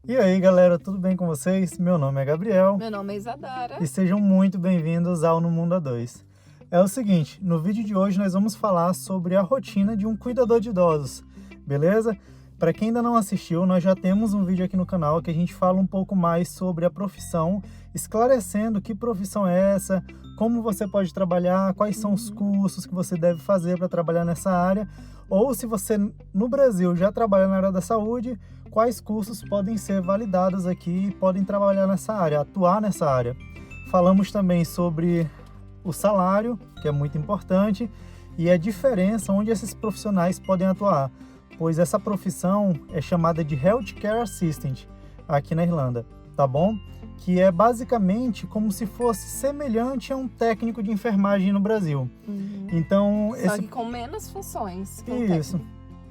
E aí, galera, tudo bem com vocês? Meu nome é Gabriel Meu nome é Isadora. e sejam muito bem-vindos ao No Mundo A2. É o seguinte, no vídeo de hoje nós vamos falar sobre a rotina de um cuidador de idosos, beleza? Para quem ainda não assistiu, nós já temos um vídeo aqui no canal que a gente fala um pouco mais sobre a profissão, esclarecendo que profissão é essa, como você pode trabalhar, quais são os cursos que você deve fazer para trabalhar nessa área, ou se você no Brasil já trabalha na área da saúde, quais cursos podem ser validados aqui e podem trabalhar nessa área, atuar nessa área. Falamos também sobre o salário, que é muito importante, e a diferença onde esses profissionais podem atuar, pois essa profissão é chamada de Healthcare Assistant aqui na Irlanda, tá bom? Que é basicamente como se fosse semelhante a um técnico de enfermagem no Brasil. Então, Só que com menos funções. Que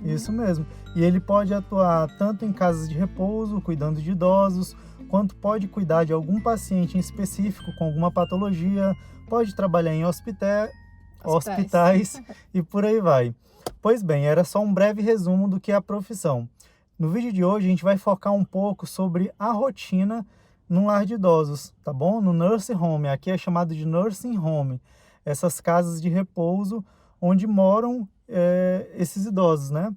Isso mesmo. E ele pode atuar tanto em casas de repouso, cuidando de idosos, quanto pode cuidar de algum paciente em específico com alguma patologia, pode trabalhar em hospitais e por aí vai. Pois bem, era só um breve resumo do que é a profissão. No vídeo de hoje a gente vai focar um pouco sobre a rotina num lar de idosos, tá bom? No nursing home, aqui é chamado de nursing home, essas casas de repouso onde moram esses idosos, né?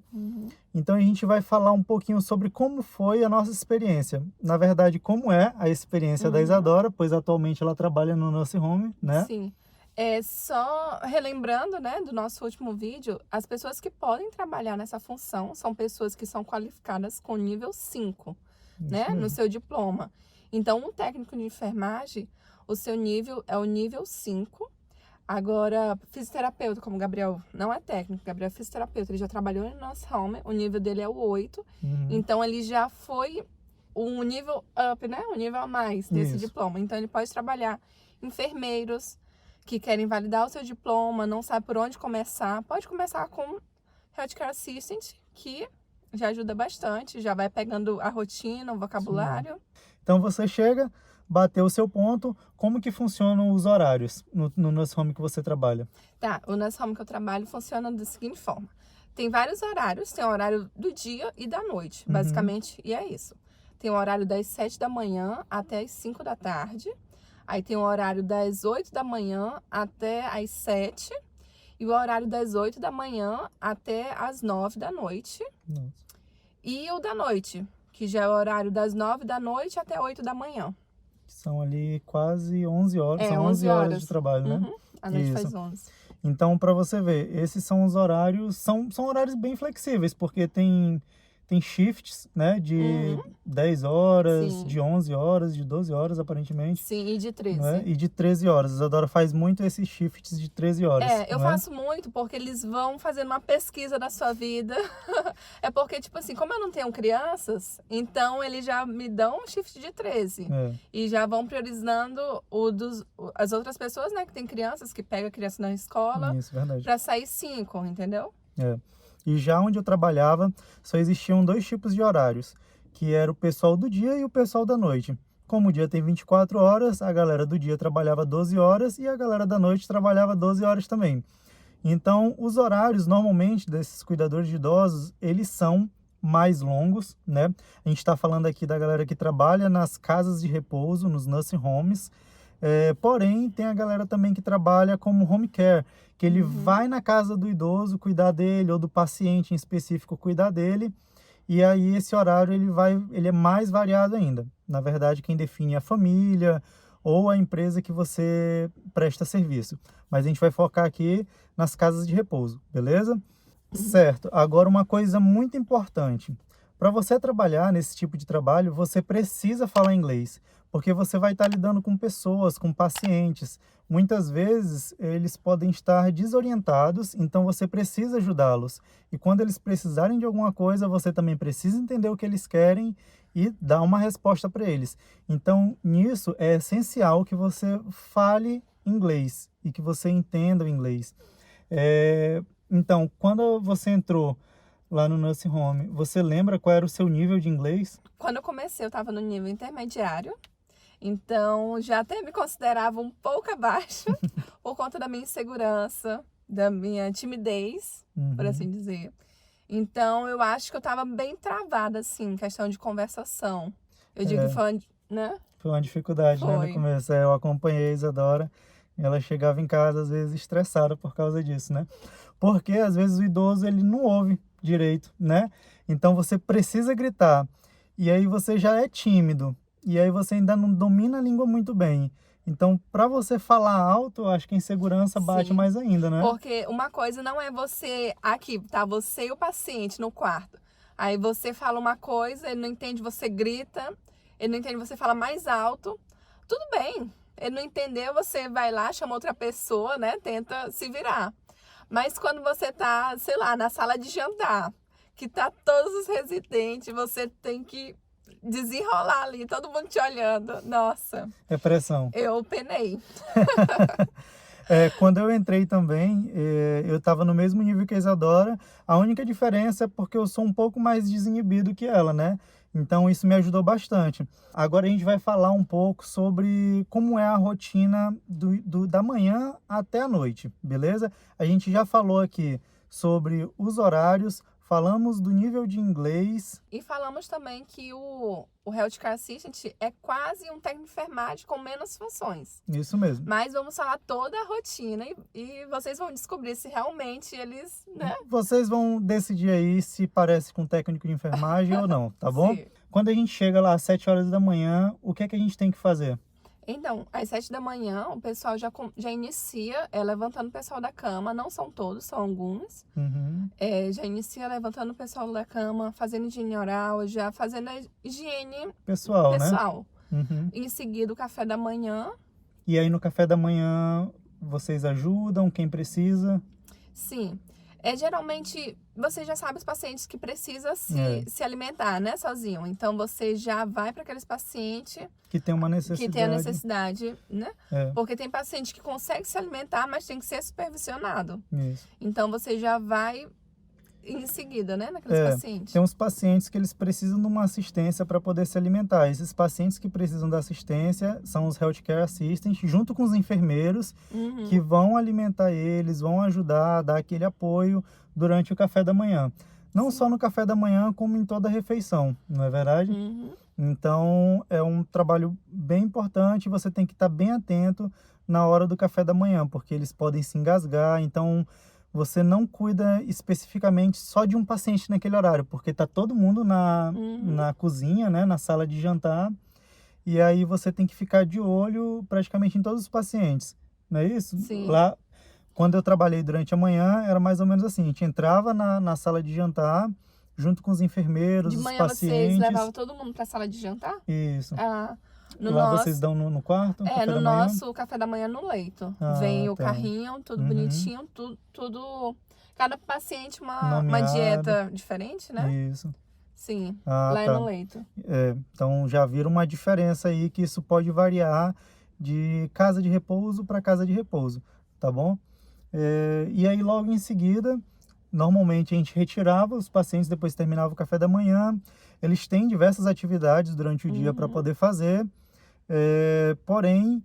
Então a gente vai falar um pouquinho sobre como foi a nossa experiência. Na verdade, como é a experiência da Isadora, pois atualmente ela trabalha no nursing home, né? Sim. Só relembrando, né, do nosso último vídeo, as pessoas que podem trabalhar nessa função são pessoas que são qualificadas com nível 5, né, no seu diploma. Então, um técnico de enfermagem, o seu nível é o nível 5. Agora, fisioterapeuta, como o Gabriel não é técnico, Gabriel é fisioterapeuta, ele já trabalhou no nosso home, o nível dele é o 8. Então, ele já foi um nível up, né? Um nível a mais desse diploma. Então, ele pode trabalhar enfermeiros que querem validar o seu diploma, não sabe por onde começar. Pode começar com Healthcare Assistant, que já ajuda bastante, já vai pegando a rotina, o vocabulário. Então, você chega, bateu o seu ponto, como que funcionam os horários no nursing home que você trabalha? Tá, o nursing home que eu trabalho funciona da seguinte forma. Tem vários horários, tem o horário do dia e da noite, basicamente, e é isso. Tem o horário das 7 da manhã até as 5 da tarde. Aí tem o horário das 8 da manhã até as 7. E o horário das 8 da manhã até as 9 da noite. Nossa. E o da noite, que já é o horário das 9 da noite até 8 da manhã. São ali quase 11 horas, são 11 horas de trabalho, né? A noite faz 11. Então, para você ver, esses são os horários, são horários bem flexíveis, porque tem shifts, né, de 10 horas, Sim. de 11 horas, de 12 horas, aparentemente. Sim, e de 13. Né? E de 13 horas. A Isadora faz muito esses shifts de 13 horas. Eu faço muito porque eles vão fazendo uma pesquisa da sua vida. É porque, tipo assim, como eu não tenho crianças, então eles já me dão um shift de 13. E já vão priorizando as outras pessoas, né, que tem crianças, que pegam a criança na escola. Isso, verdade. Pra sair 5, entendeu? E já onde eu trabalhava, só existiam 2 tipos de horários, que era o pessoal do dia e o pessoal da noite. Como o dia tem 24 horas, a galera do dia trabalhava 12 horas e a galera da noite trabalhava 12 horas também. Então, os horários, normalmente, desses cuidadores de idosos, eles são mais longos, né? A gente está falando aqui da galera que trabalha nas casas de repouso, nos nursing homes. Porém, tem a galera também que trabalha como home care, que ele vai na casa do idoso cuidar dele, ou do paciente em específico cuidar dele, e aí esse horário ele é mais variado ainda. Na verdade, quem define é a família ou a empresa que você presta serviço. Mas a gente vai focar aqui nas casas de repouso, beleza? Certo. Agora, uma coisa muito importante. Para você trabalhar nesse tipo de trabalho, você precisa falar inglês, porque você vai estar lidando com pessoas, com pacientes. Muitas vezes eles podem estar desorientados, então você precisa ajudá-los. E quando eles precisarem de alguma coisa, você também precisa entender o que eles querem e dar uma resposta para eles. Então, nisso é essencial que você fale inglês e que você entenda o inglês. Então, quando você entrou lá no nursing home, você lembra qual era o seu nível de inglês? Quando eu comecei, eu estava no nível intermediário. Então, já até me considerava um pouco abaixo por conta da minha insegurança, da minha timidez, por assim dizer. Então, eu acho que eu estava bem travada, assim, em questão de conversação. Eu digo que foi, né? Foi uma dificuldade, né, no Foi. começo. Eu acompanhei a Isadora e ela chegava em casa, às vezes, estressada por causa disso, né? Porque, às vezes, o idoso, ele não ouve direito, né? Então, você precisa gritar. E aí, você já é tímido. E aí, você ainda não domina a língua muito bem. Então, para você falar alto, eu acho que a insegurança bate Sim. mais ainda, né? Porque uma coisa não é você aqui, tá? Você e o paciente no quarto. Aí você fala uma coisa, ele não entende, você grita. Ele não entende, você fala mais alto. Tudo bem. Ele não entendeu, você vai lá, chama outra pessoa, né? Tenta se virar. Mas quando você tá, sei lá, na sala de jantar, que tá todos os residentes, você tem que desenrolar ali, todo mundo te olhando. Nossa, É pressão. eu penei. Quando eu entrei também, eu estava no mesmo nível que a Isadora. A única diferença é porque eu sou um pouco mais desinibido que ela, né? Então isso me ajudou bastante. Agora a gente vai falar um pouco sobre como é a rotina da manhã até a noite, beleza? A gente já falou aqui sobre os horários, falamos do nível de inglês. E falamos também que o Healthcare Assistant é quase um técnico de enfermagem com menos funções. Isso mesmo. Mas vamos falar toda a rotina e vocês vão descobrir se realmente eles, né? Vocês vão decidir aí se parece com técnico de enfermagem ou não, tá bom? Sim. Quando a gente chega lá às 7 horas da manhã, o que é que a gente tem que fazer? Então, às 7 da manhã, o pessoal já inicia levantando o pessoal da cama. Não são todos, são alguns. Uhum. Já inicia levantando o pessoal da cama, fazendo higiene oral, já fazendo a higiene Pessoal, né? pessoal. Uhum. Em seguida, o café da manhã. E aí no café da manhã, vocês ajudam quem precisa? Sim. Geralmente, você já sabe os pacientes que precisam se alimentar, né, sozinho. Então, você já vai para aqueles pacientes Que tem uma necessidade. que tem a necessidade, né? É, Porque tem paciente que consegue se alimentar, mas tem que ser supervisionado. isso. Então, você já vai em seguida, né, naqueles pacientes. Tem uns pacientes que eles precisam de uma assistência para poder se alimentar. Esses pacientes que precisam da assistência são os Healthcare Assistants, junto com os enfermeiros, Uhum. que vão alimentar eles, vão ajudar a dar aquele apoio durante o café da manhã. Não só no café da manhã, como em toda a refeição, não é verdade? Uhum. Então, é um trabalho bem importante, você tem que estar bem atento na hora do café da manhã, porque eles podem se engasgar, então você não cuida especificamente só de um paciente naquele horário, porque está todo mundo na cozinha, né, na sala de jantar, e aí você tem que ficar de olho praticamente em todos os pacientes, não é isso? Sim. Lá, quando eu trabalhei durante a manhã, era mais ou menos assim, a gente entrava na sala de jantar, junto com os enfermeiros, De os manhã pacientes. vocês levavam todo mundo para a sala de jantar? Isso. Ah, no Lá nosso... vocês dão no quarto? Café no da manhã? nosso café da manhã no leito. Ah, Vem o tá. carrinho, tudo Uhum. bonitinho, tudo... Cada paciente uma Nomeado. dieta diferente, né? Isso. Sim, Ah, lá tá. é no leito. Então já viram uma diferença aí que isso pode variar de casa de repouso para casa de repouso, tá bom? E aí logo em seguida, normalmente a gente retirava os pacientes depois que terminava o café da manhã. Eles têm diversas atividades durante o dia para poder fazer, porém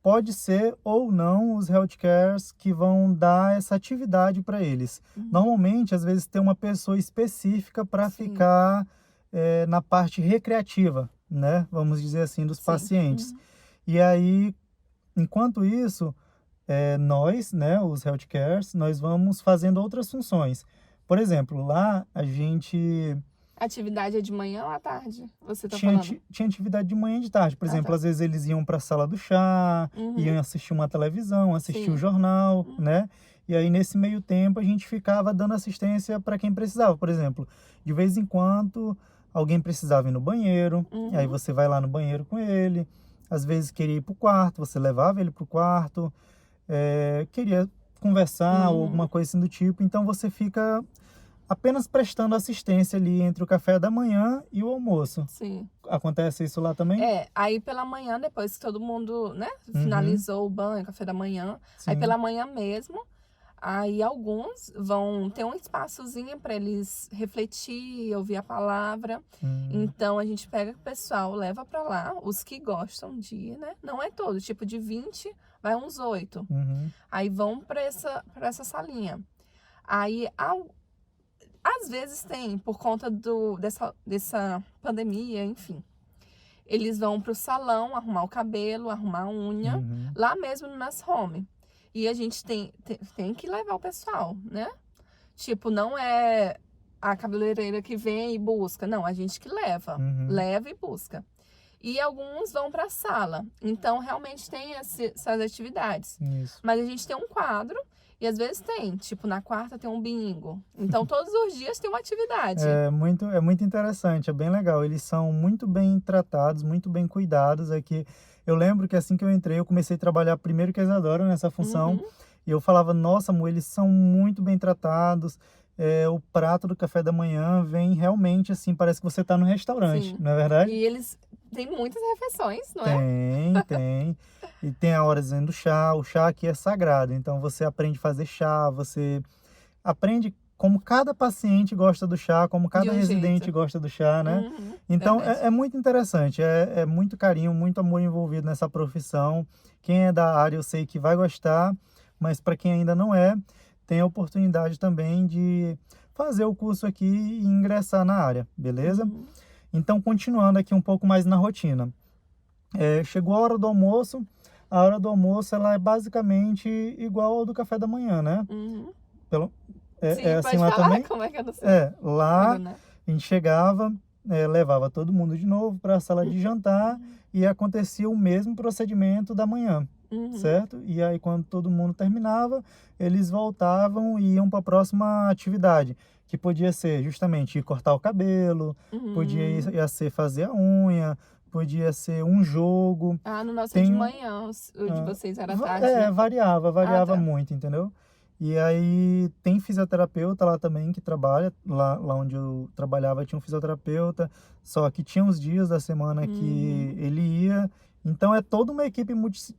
pode ser ou não os healthcares que vão dar essa atividade para eles. Normalmente, às vezes, tem uma pessoa específica para Sim. ficar na parte recreativa, né? Vamos dizer assim, dos Sim. pacientes. E aí, enquanto isso, nós, né, os healthcares, nós vamos fazendo outras funções. Por exemplo, lá a gente A atividade é de manhã ou à tarde? Você tá falando? tinha atividade de manhã e de tarde. Por exemplo, tá. às vezes eles iam para a sala do chá, iam assistir uma televisão, assistir Sim. o jornal, né? E aí, nesse meio tempo, a gente ficava dando assistência para quem precisava. Por exemplo, de vez em quando, alguém precisava ir no banheiro, e aí você vai lá no banheiro com ele. Às vezes, queria ir para o quarto, você levava ele para o quarto. Queria conversar ou alguma coisa assim do tipo. Então, você fica apenas prestando assistência ali entre o café da manhã e o almoço. Sim. Acontece isso lá também? Aí pela manhã, depois que todo mundo, né, finalizou o banho, café da manhã, aí Sim. pela manhã mesmo, aí alguns vão ter um espaçozinho para eles refletir, ouvir a palavra. Então a gente pega o pessoal, leva para lá, os que gostam de ir, né? Não é todos, tipo de 20, vai uns 8. Aí vão para essa salinha. Aí às vezes tem, por conta dessa pandemia, enfim. eles vão pro salão arrumar o cabelo, arrumar a unha, Uhum. lá mesmo no Nas Home. E a gente tem que levar o pessoal, né? Tipo, não é a cabeleireira que vem e busca. Não, a gente que leva. Uhum. Leva e busca. E alguns vão para a sala. Então, realmente tem essas atividades. Isso. Mas a gente tem um quadro e às vezes tem. Tipo, na quarta tem um bingo. Então, todos os dias tem uma atividade. É muito interessante, é bem legal. Eles são muito bem tratados, muito bem cuidados. Aqui, eu lembro que assim que eu entrei, eu comecei a trabalhar primeiro com a Isadora nessa função. Uhum. E eu falava, nossa, amor, eles são muito bem tratados. O prato do café da manhã vem realmente assim, parece que você está no restaurante, Sim. não é verdade? E eles têm muitas refeições, não é? Tem. E tem a horazinha do chá. O chá aqui é sagrado. Então você aprende a fazer chá, você aprende como cada paciente gosta do chá, como cada um residente jeito. gosta do chá, né? Uhum. Então Verdade. é muito interessante, é muito carinho, muito amor envolvido nessa profissão. Quem é da área eu sei que vai gostar, mas para quem ainda não é, tem a oportunidade também de fazer o curso aqui e ingressar na área, beleza? Uhum. Então, continuando aqui um pouco mais na rotina. Chegou a hora do almoço. A hora do almoço ela é basicamente igual ao do café da manhã, né? Uhum. É Sim, assim pode lá falar também? como é que eu não sei. Lá Né? a gente chegava, levava todo mundo de novo para a sala de jantar e acontecia o mesmo procedimento da manhã, Uhum. certo? E aí quando todo mundo terminava, eles voltavam e iam para a próxima atividade, que podia ser justamente ir cortar o cabelo, podia ia ser fazer a unha, podia ser um jogo. No nosso Tem de um- manhã, o de vocês era Va- tarde, né? variava tá. muito, entendeu? E aí tem fisioterapeuta lá também que trabalha, lá onde eu trabalhava tinha um fisioterapeuta, só que tinha uns dias da semana que ele ia. Então é toda uma equipe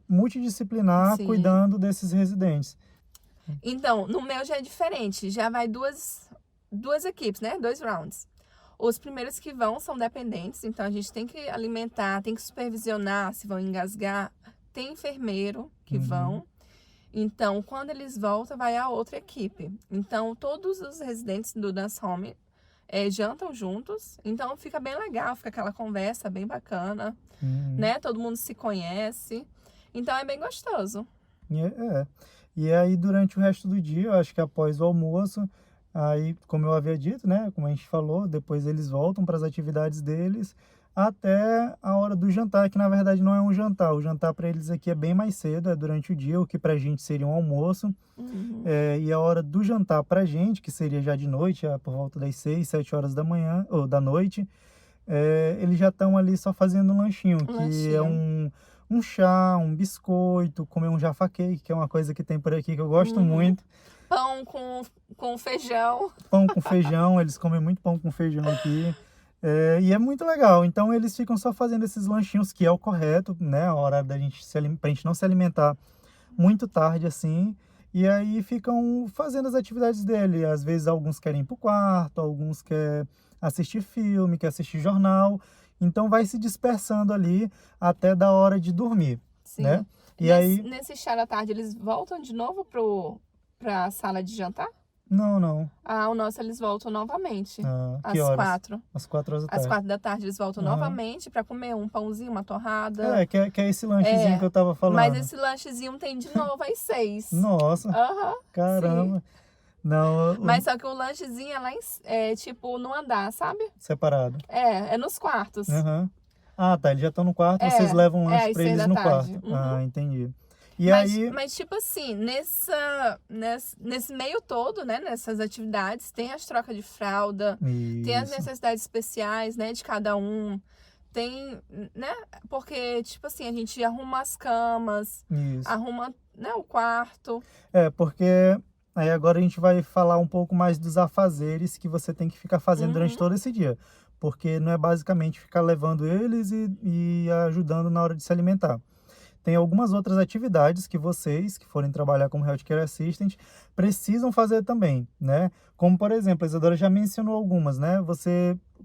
multidisciplinar Sim. cuidando desses residentes. Então, no meu já é diferente. Já vai duas equipes, né? 2 rounds. Os primeiros que vão são dependentes, então a gente tem que alimentar, tem que supervisionar se vão engasgar. Tem enfermeiro que vão. Então, quando eles voltam, vai a outra equipe. Então, todos os residentes do Dance Home jantam juntos. Então, fica bem legal, fica aquela conversa bem bacana, né? Todo mundo se conhece. Então, é bem gostoso. E aí, durante o resto do dia, eu acho que após o almoço, aí, como eu havia dito, né? Como a gente falou, depois eles voltam para as atividades deles até a hora do jantar, que na verdade não é um jantar. O jantar para eles aqui é bem mais cedo, é durante o dia, o que para a gente seria um almoço. E a hora do jantar para a gente, que seria já de noite, por volta das 6, 7 horas da manhã, ou da noite, eles já estão ali só fazendo um lanchinho, que é um chá, um biscoito, comer um Jaffa Cake, que é uma coisa que tem por aqui que eu gosto muito. Pão com feijão. Pão com feijão, eles comem muito pão com feijão aqui. E é muito legal. Então eles ficam só fazendo esses lanchinhos, que é o correto, né? A hora da gente pra gente não se alimentar muito tarde assim. E aí ficam fazendo as atividades dele. Às vezes alguns querem ir pro quarto, alguns querem assistir filme, querem assistir jornal. Então vai se dispersando ali até da hora de dormir, Sim. né? Nesse chá da tarde, eles voltam de novo pra sala de jantar? Não. O nosso eles voltam novamente. Que às horas? 4. Às 4 horas da Às tarde. 4 da tarde eles voltam novamente para comer um pãozinho, uma torrada. Que é esse lanchezinho que eu tava falando. Mas esse lanchezinho tem de novo às 6. Nossa, caramba. Sim. Não, Mas só que o lanchezinho é lá tipo no andar, sabe? separado. É nos quartos. Tá, eles já estão no quarto, vocês levam lanche às pra 6 eles da no tarde. quarto. Entendi. E Mas tipo assim, nesse meio todo, né, nessas atividades, tem as trocas de fralda, tem as necessidades especiais, né, de cada um. Tem, né, porque, tipo assim, a gente arruma as camas, arruma, né, o quarto. Porque aí agora a gente vai falar um pouco mais dos afazeres que você tem que ficar fazendo durante todo esse dia. Porque não é basicamente ficar levando eles e ajudando na hora de se alimentar. Tem algumas outras atividades que vocês, que forem trabalhar como Healthcare Assistant, precisam fazer também, né? Como, por exemplo, a Isadora já mencionou algumas, né?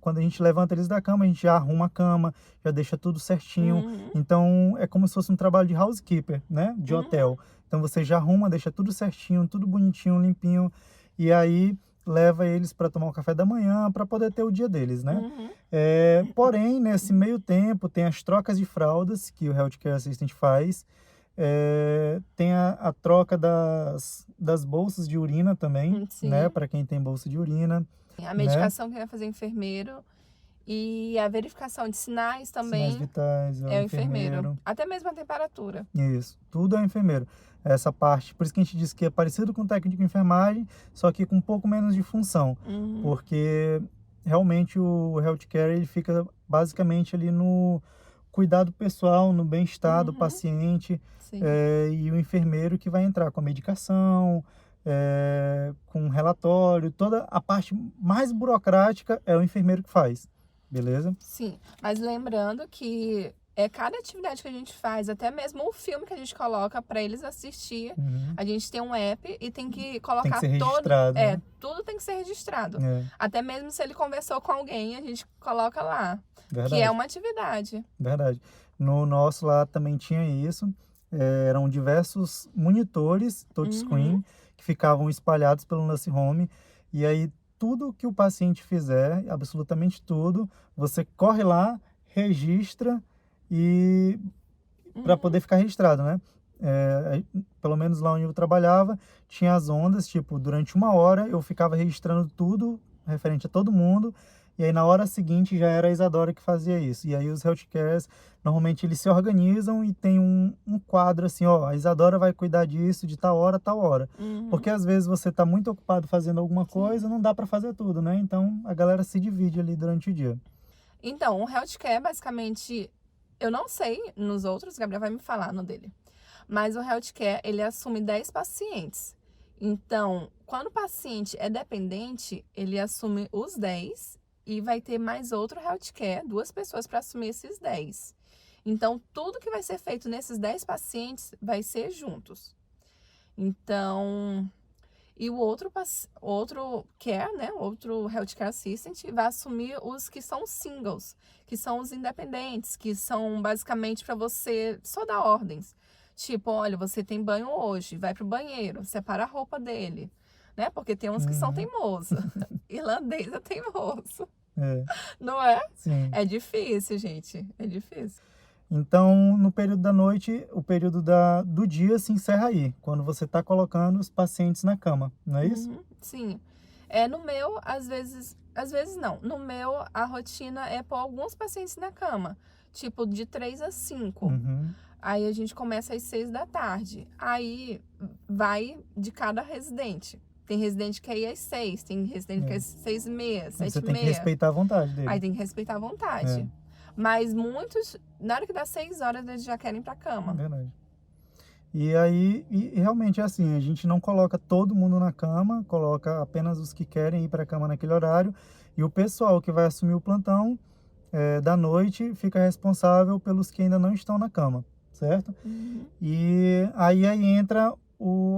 Quando a gente levanta eles da cama, a gente já arruma a cama, já deixa tudo certinho. Então, é como se fosse um trabalho de housekeeper, né? De hotel. Então, você já arruma, deixa tudo certinho, tudo bonitinho, limpinho. E aí, leva eles para tomar um café da manhã, para poder ter o dia deles, né? Uhum. Porém, nesse meio tempo, tem as trocas de fraldas que o Healthcare Assistant faz, tem a troca das bolsas de urina também, né? Sim. Para quem tem bolsa de urina, A né? medicação que vai fazer o enfermeiro e a verificação de sinais Sinais também vitais, é o é o enfermeiro. enfermeiro. Até mesmo a temperatura. Isso, tudo é o enfermeiro. Essa parte, por isso que a gente diz que é parecido com o técnico de enfermagem, só que com um pouco menos de função, Uhum. porque realmente o healthcare ele fica basicamente ali no cuidado pessoal, no bem-estar do Uhum. paciente, Sim. e o enfermeiro que vai entrar com a medicação, com o relatório, toda a parte mais burocrática é o enfermeiro que faz, beleza? Sim, mas lembrando que cada atividade que a gente faz, até mesmo o filme que a gente coloca para eles assistir, Uhum. a gente tem um app e tem que Tem que colocar ser registrado, né? tudo tem que ser registrado. É, Até mesmo se ele conversou com alguém, a gente coloca lá, que é verdade. uma atividade. Verdade. No nosso lá também tinha isso. Eram diversos monitores touchscreen que ficavam espalhados pelo Nurse Home. E aí, tudo que o paciente fizer, absolutamente tudo, você corre lá, registra e para poder ficar registrado, né? Pelo menos lá onde eu trabalhava, tinha as ondas, tipo, durante 1 hora eu ficava registrando tudo referente a todo mundo, e aí na hora seguinte já era a Isadora que fazia isso. E aí os healthcares, normalmente eles se organizam e tem um quadro assim, ó, a Isadora vai cuidar disso de tal hora a tal hora. Porque às vezes você tá muito ocupado fazendo alguma coisa, não dá para fazer tudo, né? Então a galera se divide ali durante o dia. Então, o healthcare, basicamente, eu não sei nos outros, o Gabriel vai me falar no dele. Mas o healthcare, ele assume 10 pacientes. Então, quando o paciente é dependente, ele assume os 10 e vai ter mais outro healthcare, 2 pessoas para assumir esses 10. Então, tudo que vai ser feito nesses 10 pacientes vai ser juntos. Então, e o outro care, né? Outro healthcare assistant vai assumir os que são singles, que são os independentes, que são basicamente para você só dar ordens. Tipo, olha, você tem banho hoje, vai pro banheiro, separa a roupa dele, né? Porque tem uns que são teimosos. Irlandês é teimoso. É, Não é? sim. É difícil, gente. É difícil. Então, no período da noite, o período do dia se encerra aí, quando você está colocando os pacientes na cama, não é isso? Sim. No meu, às vezes não. No meu, a rotina é pôr alguns pacientes na cama, tipo de 3 a 5. Uhum. Aí a gente começa às 6 da tarde. Aí vai de cada residente. Tem residente que é ir às 6, tem residente que é às 6h30, 7h30. Você tem que respeitar a vontade dele. Aí tem que respeitar a vontade. Mas muitos, na hora que dá 6 horas, eles já querem ir pra cama. Verdade. E aí, realmente é assim, a gente não coloca todo mundo na cama, coloca apenas os que querem ir para a cama naquele horário, e o pessoal que vai assumir o plantão da noite fica responsável pelos que ainda não estão na cama, certo? E aí entra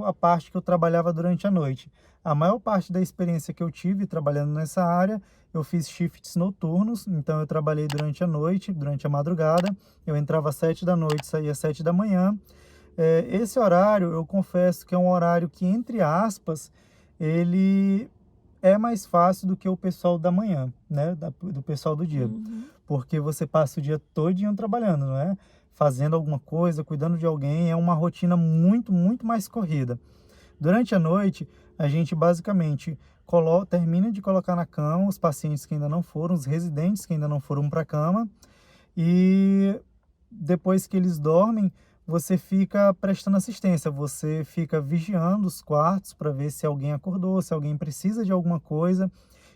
a parte que eu trabalhava durante a noite. A maior parte da experiência que eu tive trabalhando nessa área, eu fiz shifts noturnos, então eu trabalhei durante a noite, durante a madrugada, eu entrava às 7 da noite, saía às 7 da manhã. Esse horário, eu confesso que é um horário que, entre aspas, ele é mais fácil do que o pessoal da manhã, né? Do pessoal do dia. Porque você passa o dia todinho trabalhando, não é? Fazendo alguma coisa, cuidando de alguém, é uma rotina muito, muito mais corrida. Durante a noite, a gente basicamente termina de colocar na cama os pacientes que ainda não foram, os residentes que ainda não foram para a cama, e depois que eles dormem, você fica prestando assistência, você fica vigiando os quartos para ver se alguém acordou, se alguém precisa de alguma coisa,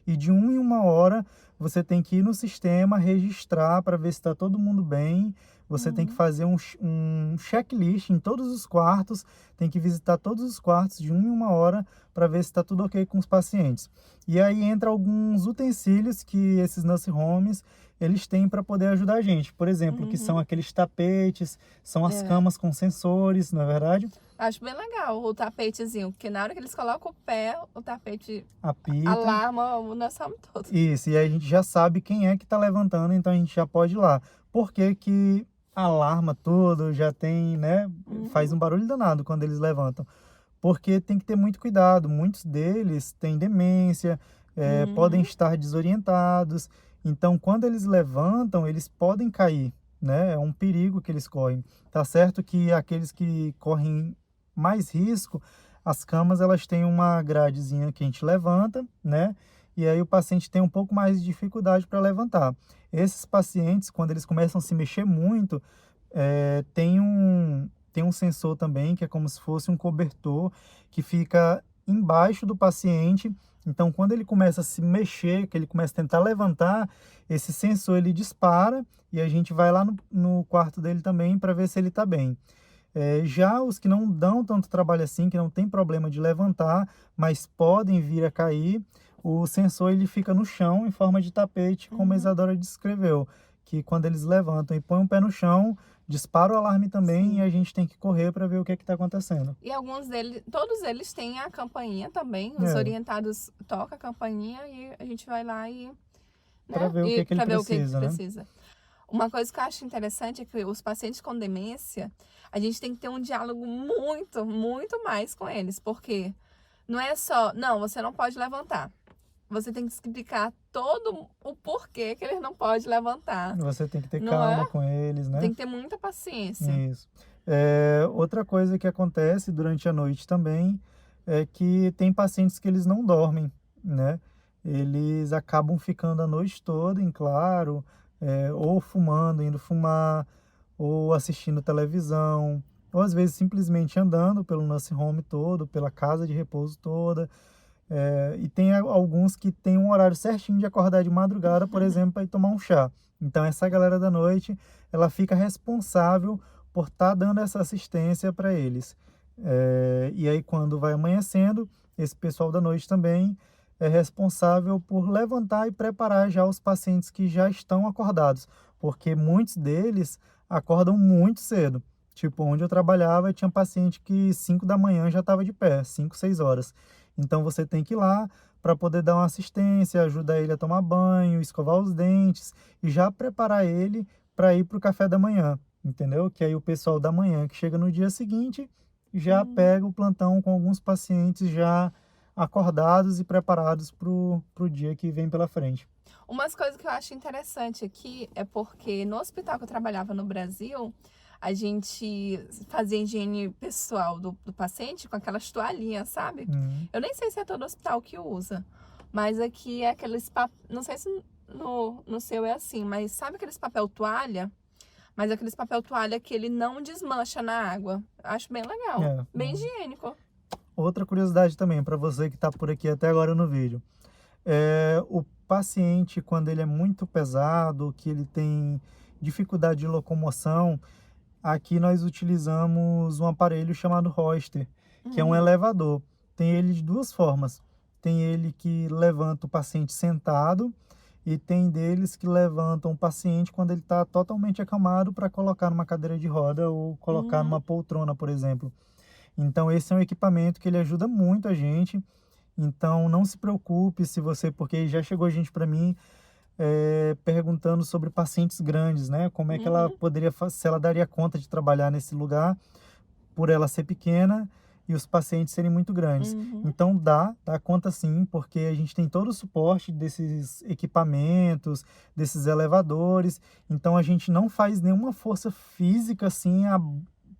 e de 1 em 1 hora você tem que ir no sistema, registrar para ver se está todo mundo bem. Você tem que fazer um checklist em todos os quartos, tem que visitar todos os quartos de 1 em 1 hora para ver se está tudo ok com os pacientes. E aí entra alguns utensílios que esses nurse homes eles têm para poder ajudar a gente. Por exemplo, que são aqueles tapetes, são as camas com sensores, não é verdade? Acho bem legal o tapetezinho, porque na hora que eles colocam o pé, o tapete Apita. alarma o nosso homem todo. Isso, e aí a gente já sabe quem é que está levantando, então a gente já pode ir lá. Por que alarma tudo, já tem, né? Faz um barulho danado quando eles levantam. porque tem que ter muito cuidado. Muitos deles têm demência, podem estar desorientados. Então, quando eles levantam, eles podem cair, né? É um perigo que eles correm. Tá certo que aqueles que correm mais risco, as camas elas têm uma gradezinha que a gente levanta, né? E aí o paciente tem um pouco mais de dificuldade para levantar. Esses pacientes, quando eles começam a se mexer muito, tem um sensor também, que é como se fosse um cobertor, que fica embaixo do paciente. Então, quando ele começa a se mexer, que ele começa a tentar levantar, esse sensor ele dispara e a gente vai lá no quarto dele também para ver se ele está bem. Já os que não dão tanto trabalho assim, que não tem problema de levantar, mas podem vir a cair, o sensor ele fica no chão em forma de tapete, como a Isadora descreveu, que quando eles levantam e põem o pé no chão, dispara o alarme também. Sim. E a gente tem que correr para ver o que é que está acontecendo. E alguns deles, todos eles têm a campainha também. Os orientados tocam a campainha e a gente vai lá e... Para ver o que ele precisa, né? precisa. Uma coisa que eu acho interessante é que os pacientes com demência, a gente tem que ter um diálogo muito, muito mais com eles. Porque não é só, não, você não pode levantar. Você tem que explicar todo o porquê que eles não podem levantar. Você tem que ter calma com eles, né? Tem que ter muita paciência. Isso. Outra coisa que acontece durante a noite também é que tem pacientes que eles não dormem, né? Eles acabam ficando a noite toda em claro, ou fumando, indo fumar, ou assistindo televisão, ou às vezes simplesmente andando pelo nursing home todo, pela casa de repouso toda. E tem alguns que têm um horário certinho de acordar de madrugada, por exemplo, para ir tomar um chá. Então, essa galera da noite, ela fica responsável por estar dando essa assistência para eles. E aí, quando vai amanhecendo, esse pessoal da noite também é responsável por levantar e preparar já os pacientes que já estão acordados, porque muitos deles acordam muito cedo. Tipo, onde eu trabalhava, tinha paciente que 5 da manhã já estava de pé, 5, 6 horas. Então, você tem que ir lá para poder dar uma assistência, ajudar ele a tomar banho, escovar os dentes e já preparar ele para ir para o café da manhã, entendeu? Que aí o pessoal da manhã que chega no dia seguinte já pega o plantão com alguns pacientes já acordados e preparados para o dia que vem pela frente. Umas coisas que eu acho interessante aqui é porque no hospital que eu trabalhava no Brasil, a gente fazia higiene pessoal do paciente com aquelas toalhinhas, sabe? Eu nem sei se é todo hospital que usa, mas aqui é aqueles não sei se no seu é assim, mas sabe aqueles papel toalha? Mas aqueles papel toalha que ele não desmancha na água. Acho bem legal, bem higiênico. Outra curiosidade também, para você que está por aqui até agora no vídeo. O paciente, quando ele é muito pesado, que ele tem dificuldade de locomoção, aqui nós utilizamos um aparelho chamado Hoister, que é um elevador. Tem ele de duas formas. Tem ele que levanta o paciente sentado e tem deles que levantam o paciente quando ele está totalmente acamado para colocar numa cadeira de roda ou colocar numa poltrona, por exemplo. Então, esse é um equipamento que ele ajuda muito a gente. Então, não se preocupe se você... Porque já chegou gente para mim perguntando sobre pacientes grandes, né? Como é que ela poderia... Se ela daria conta de trabalhar nesse lugar por ela ser pequena e os pacientes serem muito grandes. Então, dá conta sim, porque a gente tem todo o suporte desses equipamentos, desses elevadores. Então, a gente não faz nenhuma força física assim...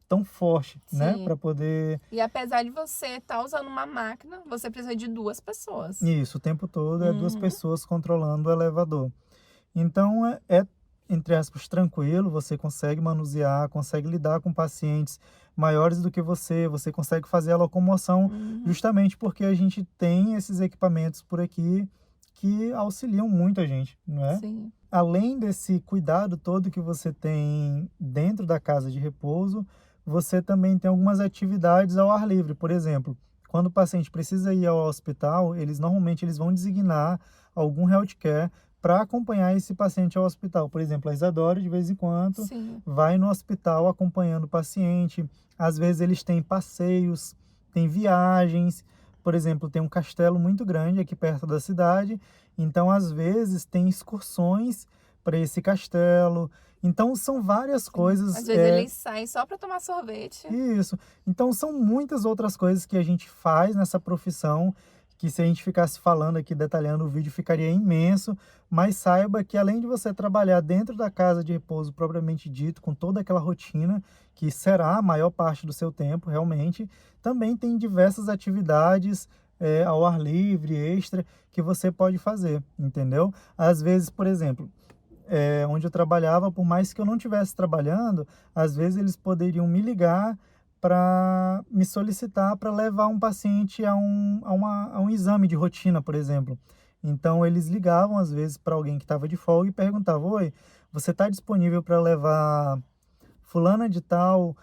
tão forte, né, para poder... E apesar de você estar usando uma máquina, você precisa de 2 pessoas. Isso, o tempo todo é 2 pessoas controlando o elevador. Então, entre aspas, tranquilo, você consegue manusear, consegue lidar com pacientes maiores do que você consegue fazer a locomoção, justamente porque a gente tem esses equipamentos por aqui que auxiliam muito a gente, não é? Sim. Além desse cuidado todo que você tem dentro da casa de repouso, você também tem algumas atividades ao ar livre. Por exemplo, quando o paciente precisa ir ao hospital, normalmente eles vão designar algum healthcare para acompanhar esse paciente ao hospital. Por exemplo, a Isadora, de vez em quando, vai no hospital acompanhando o paciente. Às vezes eles têm passeios, tem viagens. Por exemplo, tem um castelo muito grande aqui perto da cidade. Então, às vezes, tem excursões para esse castelo. Então, são várias coisas. Às vezes eles saem só para tomar sorvete. Isso. Então, são muitas outras coisas que a gente faz nessa profissão, que se a gente ficasse falando aqui, detalhando o vídeo, ficaria imenso, mas saiba que além de você trabalhar dentro da casa de repouso propriamente dito, com toda aquela rotina, que será a maior parte do seu tempo, realmente, também tem diversas atividades ao ar livre, extra, que você pode fazer, entendeu? Às vezes, por exemplo, onde eu trabalhava, por mais que eu não estivesse trabalhando, às vezes eles poderiam me ligar para me solicitar para levar um paciente a um exame de rotina, por exemplo. Então, eles ligavam, às vezes, para alguém que estava de folga e perguntavam: oi, você está disponível para levar fulana de tal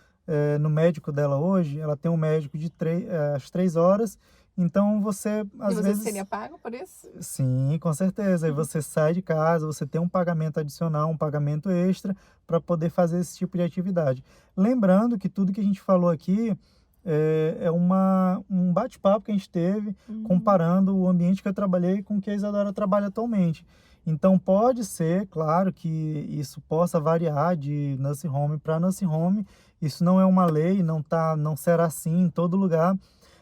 no médico dela hoje? Ela tem um médico às 3 horas, então você, às vezes... E você seria pago por isso? Sim, com certeza. Aí você sai de casa, você tem um pagamento adicional, um pagamento extra para poder fazer esse tipo de atividade. Lembrando que tudo que a gente falou aqui é um bate-papo que a gente teve comparando o ambiente que eu trabalhei com o que a Isadora trabalha atualmente. Então, pode ser, claro, que isso possa variar de nursing home para nursing home. Isso não é uma lei, não será assim em todo lugar.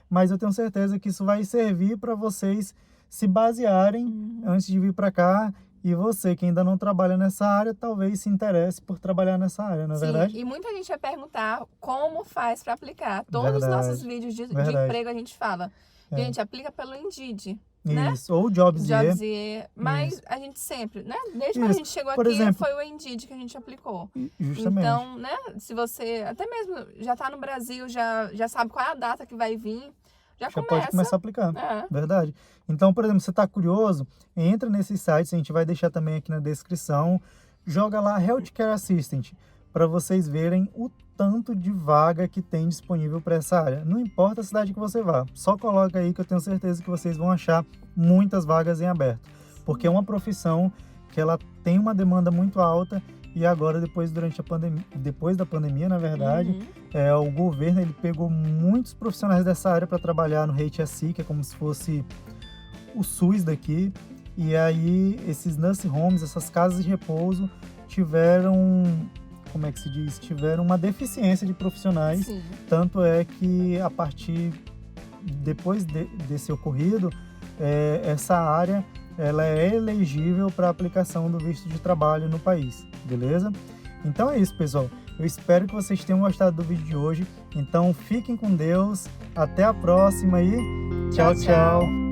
Mas eu tenho certeza que isso vai servir para vocês se basearem antes de vir para cá. E você que ainda não trabalha nessa área, talvez se interesse por trabalhar nessa área, não é verdade? E muita gente vai perguntar como faz para aplicar. Todos os nossos vídeos de emprego a gente fala. Gente, aplica pelo Indeed. Né? Isso, ou Jobs.ly. Mas Isso. a gente sempre, né? Desde quando a gente chegou Por aqui, exemplo, foi o Indeed que a gente aplicou. Justamente. Então, né? Se você até mesmo já tá no Brasil, já sabe qual é a data que vai vir, já pode começar a aplicar. Verdade. Então, por exemplo, você está curioso, entra nesses sites, a gente vai deixar também aqui na descrição, joga lá Healthcare Assistant, para vocês verem o tanto de vaga que tem disponível para essa área. Não importa a cidade que você vá, só coloca aí que eu tenho certeza que vocês vão achar muitas vagas em aberto, porque é uma profissão que ela tem uma demanda muito alta e agora depois da pandemia, na verdade, o governo ele pegou muitos profissionais dessa área para trabalhar no HSI, que é como se fosse o SUS daqui, e aí esses nursing homes, essas casas de repouso tiveram uma deficiência de profissionais. Sim. Tanto é que depois desse ocorrido, essa área ela é elegível para aplicação do visto de trabalho no país, beleza? Então é isso, pessoal. Eu espero que vocês tenham gostado do vídeo de hoje. Então fiquem com Deus, até a próxima e tchau, tchau.